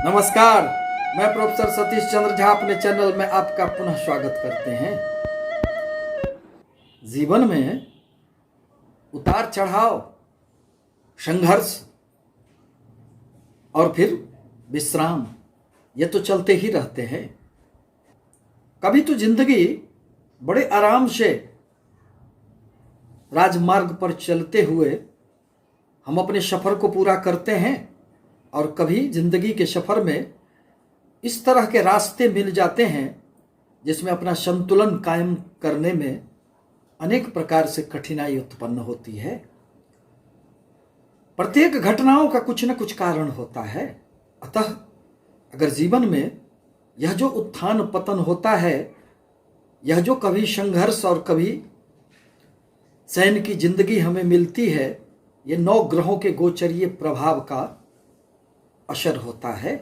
नमस्कार, मैं प्रोफेसर सतीश चंद्र झा अपने चैनल में आपका पुनः स्वागत करते हैं। जीवन में उतार चढ़ाव, संघर्ष और फिर विश्राम, ये तो चलते ही रहते हैं। कभी तो जिंदगी बड़े आराम से राजमार्ग पर चलते हुए हम अपने सफर को पूरा करते हैं और कभी जिंदगी के सफर में इस तरह के रास्ते मिल जाते हैं जिसमें अपना संतुलन कायम करने में अनेक प्रकार से कठिनाई उत्पन्न होती है। प्रत्येक घटनाओं का कुछ न कुछ कारण होता है। अतः अगर जीवन में यह जो उत्थान पतन होता है, यह जो कभी संघर्ष और कभी चैन की जिंदगी हमें मिलती है, ये 9 ग्रहों के गोचरीय प्रभाव का असर होता है।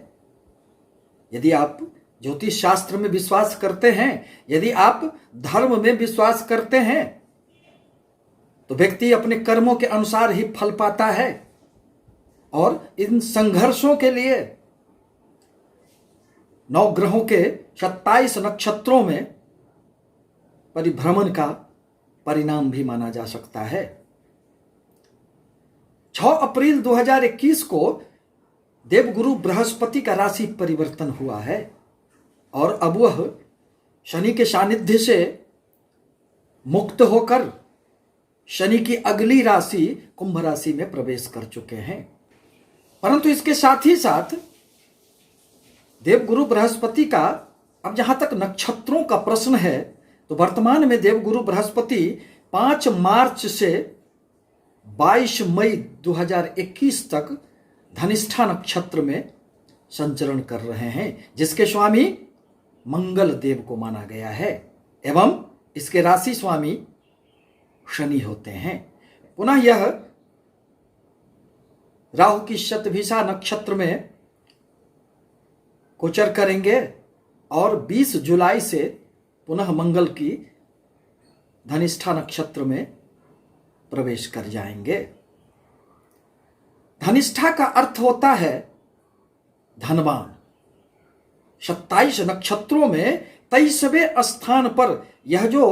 यदि आप ज्योतिष शास्त्र में विश्वास करते हैं, यदि आप धर्म में विश्वास करते हैं, तो व्यक्ति अपने कर्मों के अनुसार ही फल पाता है और इन संघर्षों के लिए 9 ग्रहों के 27 नक्षत्रों में परिभ्रमण का परिणाम भी माना जा सकता है। 6 अप्रैल 2021 को देवगुरु बृहस्पति का राशि परिवर्तन हुआ है और अब वह शनि के सानिध्य से मुक्त होकर शनि की अगली राशि कुंभ राशि में प्रवेश कर चुके हैं। परंतु इसके साथ ही साथ देवगुरु बृहस्पति का, अब जहां तक नक्षत्रों का प्रश्न है, तो वर्तमान में देवगुरु बृहस्पति 5 मार्च से 22 मई 2021 तक धनिष्ठा नक्षत्र में संचरण कर रहे हैं, जिसके स्वामी मंगल देव को माना गया है एवं इसके राशि स्वामी शनि होते हैं। पुनः यह राहु की शतभिषा नक्षत्र में गोचर करेंगे और 20 जुलाई से पुनः मंगल की धनिष्ठा नक्षत्र में प्रवेश कर जाएंगे। धनिष्ठा का अर्थ होता है धनवान। 27 नक्षत्रों में 23वें स्थान पर यह जो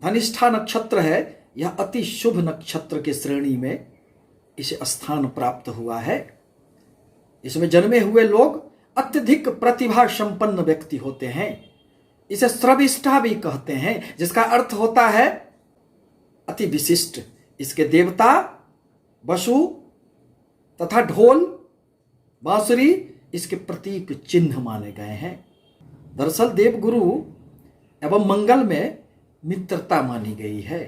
धनिष्ठा नक्षत्र है, यह अति शुभ नक्षत्र के श्रेणी में इसे स्थान प्राप्त हुआ है। इसमें जन्मे हुए लोग अत्यधिक प्रतिभा संपन्न व्यक्ति होते हैं। इसे श्रविष्ठा भी कहते हैं, जिसका अर्थ होता है अति विशिष्ट। इसके देवता वसु तथा ढोल बांसुरी इसके प्रतीक चिन्ह माने गए हैं। दरअसल देवगुरु एवं मंगल में मित्रता मानी गई है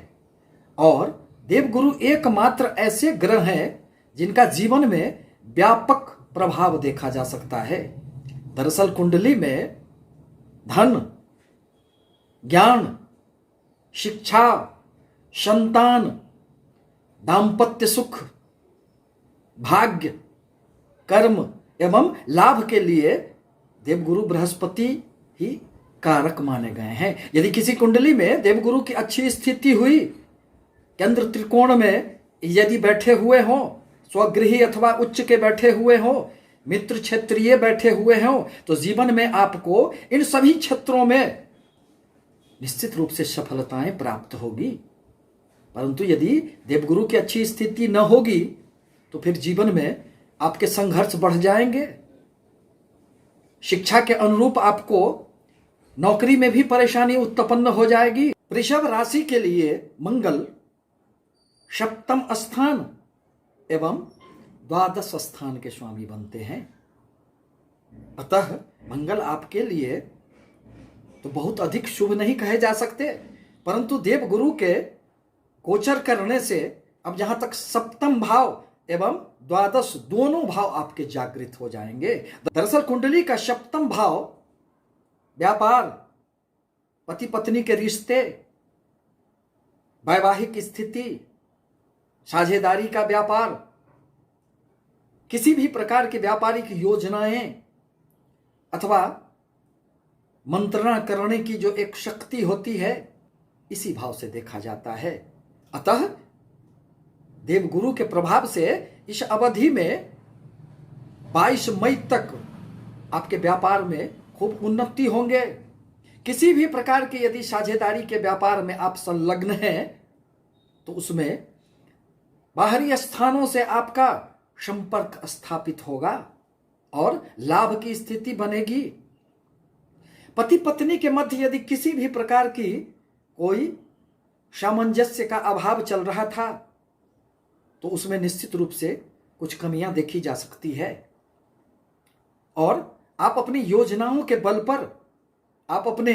और देवगुरु एकमात्र ऐसे ग्रह हैं जिनका जीवन में व्यापक प्रभाव देखा जा सकता है। दरअसल कुंडली में धन, ज्ञान, शिक्षा, संतान, दाम्पत्य सुख, भाग्य, कर्म एवं लाभ के लिए देवगुरु बृहस्पति ही कारक माने गए हैं। यदि किसी कुंडली में देवगुरु की अच्छी स्थिति हुई, केंद्र त्रिकोण में यदि बैठे हुए हों, स्वगृही अथवा उच्च के बैठे हुए हों, मित्र क्षेत्रीय बैठे हुए हों, तो जीवन में आपको इन सभी क्षेत्रों में निश्चित रूप से सफलताएं प्राप्त होगी। परंतु यदि देवगुरु की अच्छी स्थिति न होगी तो फिर जीवन में आपके संघर्ष बढ़ जाएंगे। शिक्षा के अनुरूप आपको नौकरी में भी परेशानी उत्पन्न हो जाएगी। वृषभ राशि के लिए मंगल 7म स्थान एवं 12 स्थान के स्वामी बनते हैं। अतः मंगल आपके लिए तो बहुत अधिक शुभ नहीं कहे जा सकते, परंतु देवगुरु के गोचर करने से अब जहां तक 7म भाव एवं 12 दोनों भाव आपके जागृत हो जाएंगे। दरअसल कुंडली का 7म भाव व्यापार, पति पत्नी के रिश्ते, वैवाहिक स्थिति, साझेदारी का व्यापार, किसी भी प्रकार की व्यापारिक योजनाएं अथवा मंत्रणा करने की जो एक शक्ति होती है, इसी भाव से देखा जाता है। अतः देवगुरु के प्रभाव से इस अवधि में 22 मई तक आपके व्यापार में खूब उन्नति होंगे। किसी भी प्रकार की यदि साझेदारी के व्यापार में आप संलग्न हैं तो उसमें बाहरी स्थानों से आपका संपर्क स्थापित होगा और लाभ की स्थिति बनेगी। पति पत्नी के मध्य यदि किसी भी प्रकार की कोई सामंजस्य का अभाव चल रहा था तो उसमें निश्चित रूप से कुछ कमियां देखी जा सकती है और आप अपनी योजनाओं के बल पर, आप अपने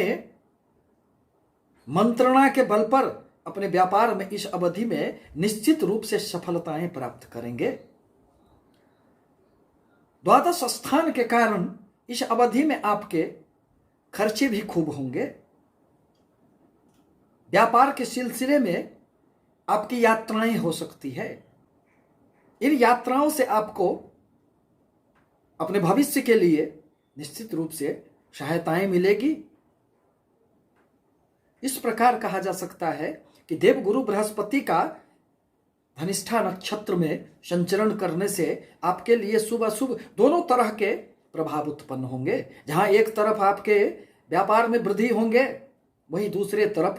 मंत्रणा के बल पर अपने व्यापार में इस अवधि में निश्चित रूप से सफलताएं प्राप्त करेंगे। द्वादश स्थान के कारण इस अवधि में आपके खर्चे भी खूब होंगे। व्यापार के सिलसिले में आपकी यात्राएं हो सकती है। इन यात्राओं से आपको अपने भविष्य के लिए निश्चित रूप से सहायताएं मिलेगी। इस प्रकार कहा जा सकता है कि देवगुरु बृहस्पति का धनिष्ठा नक्षत्र में संचरण करने से आपके लिए शुभ अशुभ दोनों तरह के प्रभाव उत्पन्न होंगे। जहां एक तरफ आपके व्यापार में वृद्धि होंगे, वहीं दूसरे तरफ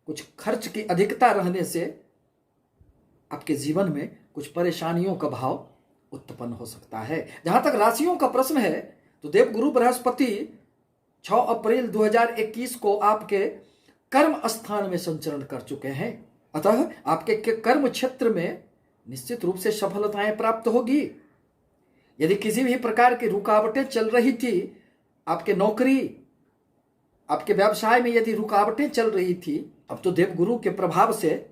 कुछ खर्च की अधिकता रहने से आपके जीवन में कुछ परेशानियों का भाव उत्पन्न हो सकता है। जहां तक राशियों का प्रश्न है तो देवगुरु बृहस्पति 6 अप्रैल 2021 को आपके कर्म स्थान में संचरण कर चुके हैं। अतः आपके कर्म क्षेत्र में निश्चित रूप से सफलताएं प्राप्त होगी। यदि किसी भी प्रकार की रुकावटें चल रही थी, आपके नौकरी, आपके व्यवसाय में यदि रुकावटें चल रही थी, अब तो देवगुरु के प्रभाव से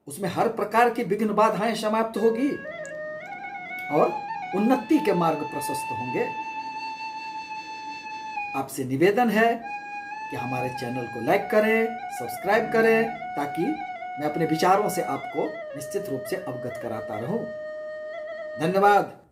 उसमें हर प्रकार की विघ्न बाधाएं समाप्त होगी और उन्नति के मार्ग प्रशस्त होंगे। आपसे निवेदन है कि हमारे चैनल को लाइक करें, सब्सक्राइब करें, ताकि मैं अपने विचारों से आपको निश्चित रूप से अवगत कराता रहूं। धन्यवाद।